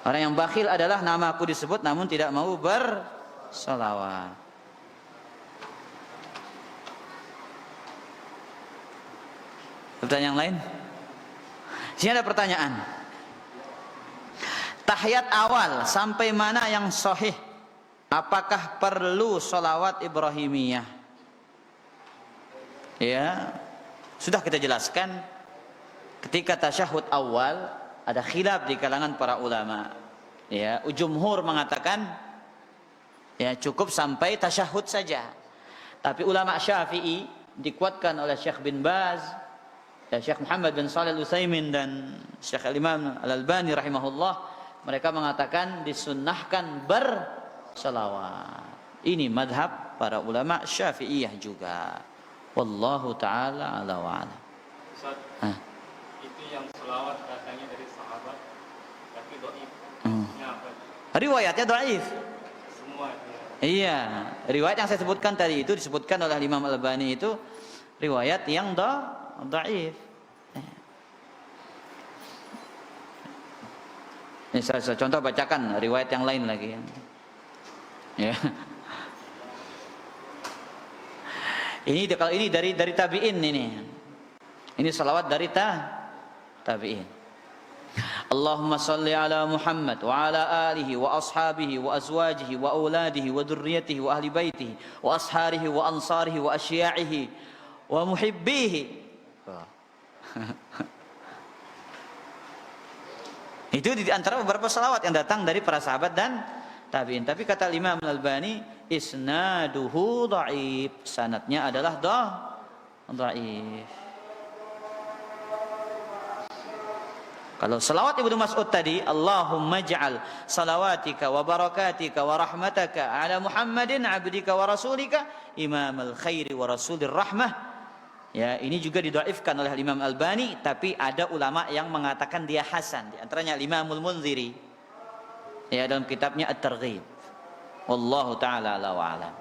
Orang yang bakhil adalah namaku disebut namun tidak mau bersalawat. Pertanyaan yang lain? Sini ada pertanyaan. Tahiyat awal sampai mana yang sahih? Apakah perlu sholawat Ibrahimiyah? Ya, sudah kita jelaskan. Ketika tasyahud awal ada khilaf di kalangan para ulama. Ya, jumhur mengatakan ya cukup sampai tasyahud saja. Tapi ulama Syafi'i dikuatkan oleh Syekh bin Baz, ya, Syekh Muhammad bin Shalih Al-Utsaimin dan Syekh Al-Imam Al-Albani rahimahullah, mereka mengatakan disunnahkan bersalawat. Ini madhab para ulama Syafi'iyah juga. Wallahu taala ala wa ala. Ustaz, itu yang selawat datangnya dari sahabat tapi dhaif. Apa? Riwayatnya dhaif. Semua itu. Iya, riwayat yang saya sebutkan tadi itu disebutkan oleh Imam Al-Albani itu riwayat yang dhaif. Ini saya contoh bacakan riwayat yang lain lagi ya. Ini kalau ini dari tabi'in ini. Ini salawat dari tabi'in. Allahumma salli ala Muhammad wa ala alihi wa ashabihi wa azwajihi wa auladihi wa dzurriyyatihi wa ahli baitihi wa asharihi wa ansarihi wa asya'ihi wa muhibbihi. Itu di antara beberapa salawat yang datang dari para sahabat dan tabi'in. Tapi kata Imam Al-Albani isnaduhu dhaif, sanadnya adalah dhaif. Kalau salawat Ibnu Mas'ud tadi, Allahumma ja'al salawatika wa barakatika wa rahmataka ala Muhammadin abdika wa rasulika imamal khairi wa rasulir rahmah. Ya, ini juga didhaifkan oleh Imam Albani, tapi ada ulama yang mengatakan dia hasan, di antaranya Imamul Munziri. Ya, dalam kitabnya At-Targhib. Wallahu taala ala wa alam.